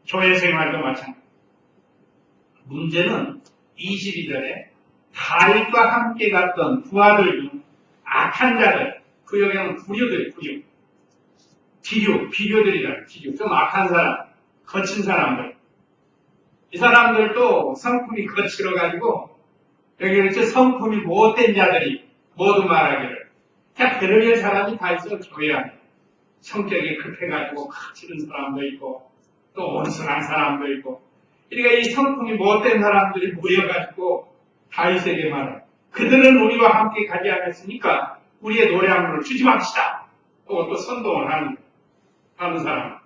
교회 생활도 마찬가지. 문제는 22절에 다윗과 함께 갔던 부하들 중 악한 자들, 그 여기는 부류들, 비교들이라, 좀 악한 사람, 거친 사람들. 이 사람들도 성품이 거칠어가지고 여기 이렇게 성품이 못된 자들이 모두 말하기를 그냥 별의별 사람이 다 있어 교회 안에. 성격이 급해가지고 거칠은 사람도 있고 또 온순한 사람도 있고 그러니까 이 성품이 못된 사람들이 모여가지고 다윗에게 말해 그들은 우리와 함께 가지 않았으니까 우리의 노량물을 주지 맙시다. 또 선동을 하는 사람.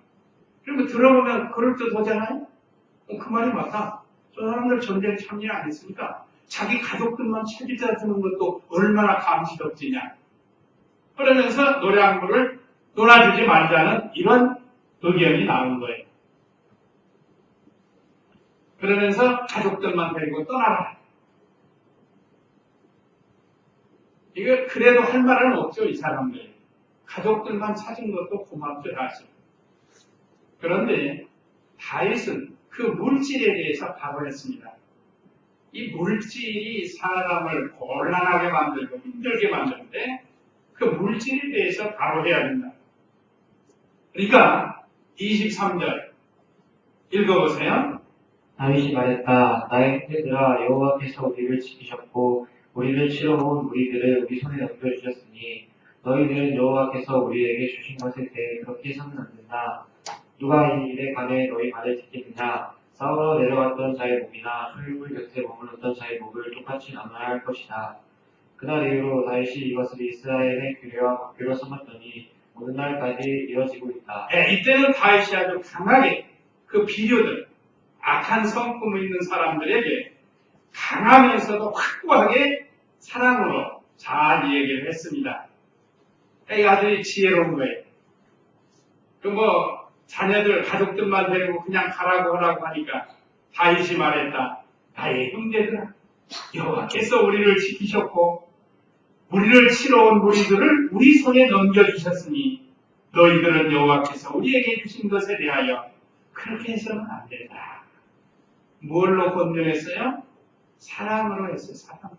그러면 들어보면 그럴듯하잖아요. 그 말이 맞다. 저 사람들 전쟁 참여 안 했으니까 자기 가족들만 책임져 주는 것도 얼마나 감시덕지냐. 그러면서 노량물을 놀아주지 말자는 이런 의견이 나온 거예요. 그러면서 가족들만 데리고 떠나라. 이거 그래도 할 말은 없죠, 이 사람들이. 가족들만 찾은 것도 고맙죠, 사실. 그런데 다윗은 그 물질에 대해서 답을 했습니다. 이 물질이 사람을 곤란하게 만들고 힘들게 만드는데 그 물질에 대해서 답을 해야 된다. 그러니까 23절 읽어보세요. 다윗이 말했다. 나의 형제들아 여호와께서 우리를 지키셨고 우리를 치러온 우리들을 우리 손에 넘겨주셨으니 너희들은 여호와께서 우리에게 주신 것에 대해 그렇게 해서는 안 된다. 누가 이 일에 관해 너희 말을 듣겠느냐? 싸우러 내려갔던 자의 목이나 소유물 곁에 머물렀던 자의 목을 똑같이 나눠야 할 것이다. 그날 이후로 다윗이 이것을 이스라엘의 규례와 법규로 삼았더니 오늘날까지 이어지고 있다. 이때는 다윗이 아주 강하게 그 비료들, 악한 성품을 있는 사람들에게 강하면서도 확고하게 사랑으로 잘 얘기를 했습니다. 이 아들이 지혜로운 거예요. 자녀들, 가족들만 데리고 그냥 가라고 하라고 하니까 다윗이 말했다. 나의 형제들아, 여호와께서 우리를 지키셨고 우리를 치러 온 무리들을 우리 손에 넘겨주셨으니 너희들은 여호와께서 우리에게 주신 것에 대하여 그렇게 해서는 안 된다. 뭘로 권면했어요? 사랑으로 했어요. 사랑.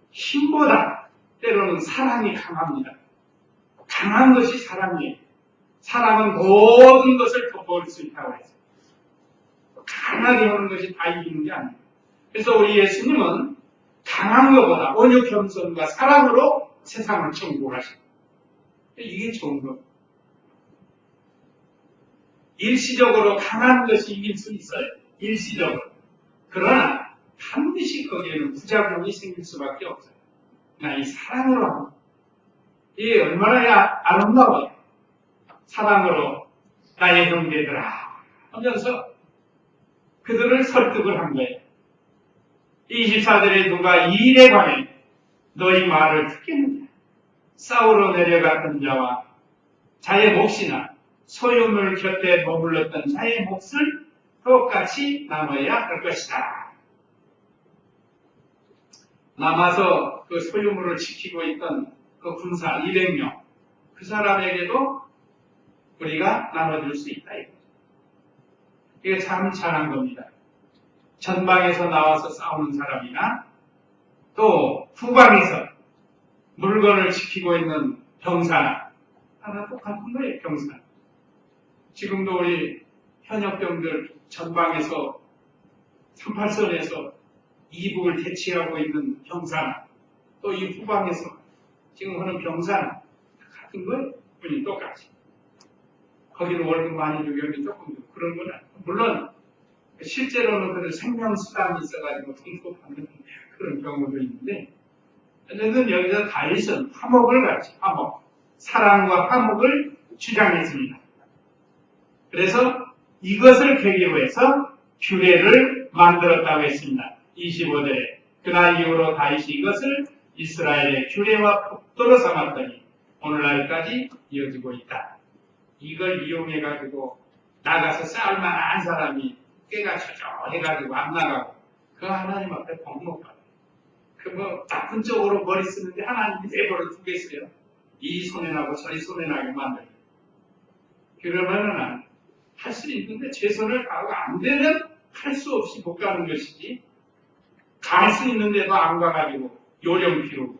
힘보다 때로는 사랑이 강합니다. 강한 것이 사랑이에요. 사랑은 모든 것을 덮어올 수 있다고 했어요. 강하게 하는 것이 다 이기는 게 아니에요. 그래서 우리 예수님은 강한 것보다 온유 겸손과 사랑으로 세상을 정복하십니다. 이게 좋은 것. 일시적으로 강한 것이 이길 수 있어요. 일시적으로. 그러나 반드시 거기에는 부작용이 생길 수밖에 없어요. 이 사랑으로 하는 이게 얼마나 아름다워요. 사랑으로 나의 형제들아 하면서 그들을 설득을 한 거예요. 24절에 누가 이 일에 관해 너희 말을 듣겠느냐. 싸우러 내려갔던 자와 자의 몫이나 소유물 곁에 머물렀던 자의 몫을 똑같이 나눠야 할 것이다. 남아서 그 소유물을 지키고 있던 그 군사 200명, 그 사람에게도 우리가 나눠줄 수 있다. 이게 참 잘한 겁니다. 전방에서 나와서 싸우는 사람이나 또 후방에서 물건을 지키고 있는 병사나 하나 똑같은 거예요. 병사. 지금도 우리 현역병들 전방에서 38선에서 이북을 대치하고 있는 병사나 또 이 후방에서 지금 하는 병사나 같은 거예요. 분이 똑같이. 거기는 월급 많이 주고 여기 조금 그런 건 아니고 물론 실제로는 그런 생명수당이 있어가지고 돈도 받는 그런 경우도 있는데 어쨌든 여기서 다윗은 화목을 같이 화목, 사랑과 화목을 주장했습니다. 그래서 이것을 계기로 해서 규례를 만들었다고 했습니다. 25절에 그날 이후로 다윗이 이것을 이스라엘의 규례와 법도로 삼았더니 오늘날까지 이어지고 있다. 이걸 이용해가지고 나가서 싸울 만한 사람이 깨가 처져해가지고 안 나가고 그 하나님 앞에 복목하고 나쁜 쪽으로 머리 쓰는데 하나님이 내버려 두겠어요. 이 손에 나고 저리 손에 나게 만들고 그러면은 할 수 있는데 최선을 다하고 안 되면 할 수 없이 못 가는 것이지 갈 수 있는데도 안 가가지고 요령 피우고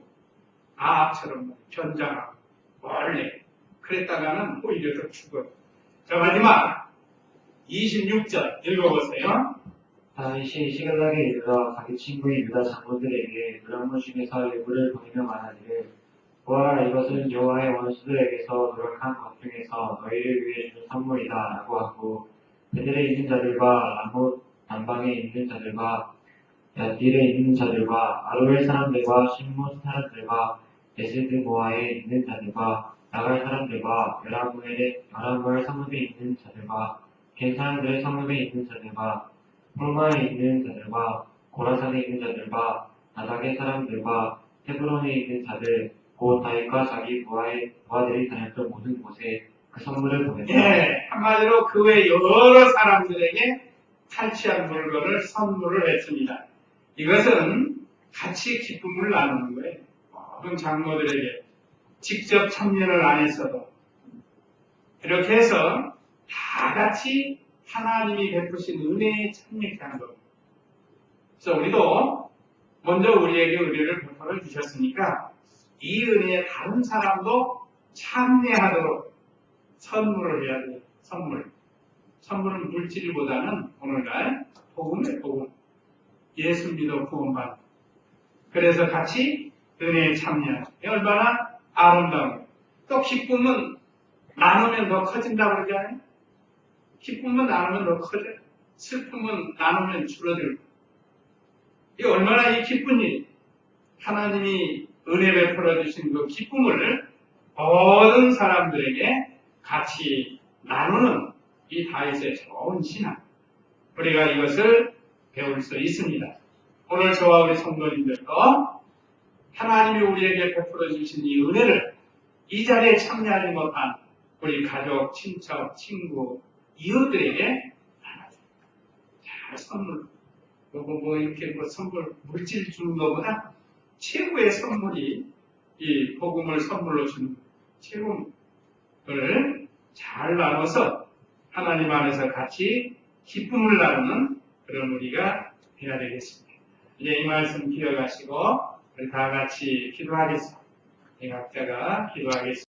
아합처럼 변장하고 원래 그랬다가는 오히려 더 죽어요. 자 마지막 26절 읽어보세요. 다윗이 시글락에 이르러 자기 친구인 유다 장군들에게 무령문 중에서 일부를 보이며 말하기를 보아라 이것은 여호와의 원수들에게서 노력한 것 중에서 너희를 위해 준 선물이다 라고 하고 베델에 있는 자들과 라못 남방에 있는 자들과 야딜에 있는 자들과 아로엘 사람들과 신문 사람들과 에스드모아에 있는 자들과 나갈 사람들과 여라무엘 성읍에 있는 자들과 겐 사람들의 성읍에 있는 자들과 홀마에 있는 자들과 고라산에 있는 자들과 나닥의 사람들과 헤브론에 있는 자들 곧 다윗과 자기 부하들이 다녔던 모든 곳에 그 선물을 보냈다. 예, 한마디로 그 외 여러 사람들에게 탈취한 물건을 선물을 했습니다. 이것은 같이 기쁨을 나누는 거예요. 모든 장로들에게 직접 참여를 안 했어도 이렇게 해서 다 같이 하나님이 베푸신 은혜에 참여케 하는 겁니다. 그래서 우리도 먼저 우리에게 은혜를 베풀어 주셨으니까 이 은혜에 다른 사람도 참여하도록 선물을 해야 돼요. 선물은 물질보다는 오늘날 복음이에요. 복음. 예수 믿어 구원받는. 그래서 같이 은혜에 참여하는. 얼마나 아름다운. 또 기쁨은 나누면 더 커진다고 그러잖아요. 기쁨은 나누면 더 커져요. 슬픔은 나누면 줄어들고. 이 얼마나 이 기쁜 일, 하나님이 은혜 베풀어 주신 그 기쁨을 모든 사람들에게 같이 나누는 이 다윗의 좋은 신앙. 우리가 이것을 배울 수 있습니다. 오늘 저와 우리 성도님들도 하나님이 우리에게 베풀어 주신 이 은혜를 이 자리에 참여하지 못한 우리 가족, 친척, 친구, 이웃들에게 나눠줍니다. 자, 선물. 이렇게 선물, 물질 주는 것보다 최고의 선물이 이 복음을 선물로 주는 최고를 잘 나눠서 하나님 안에서 같이 기쁨을 나누는 그런 우리가 해야 되겠습니다. 이제 이 말씀 기억하시고 우리 다 같이 기도하겠습니다. 각자가 기도하겠습니다.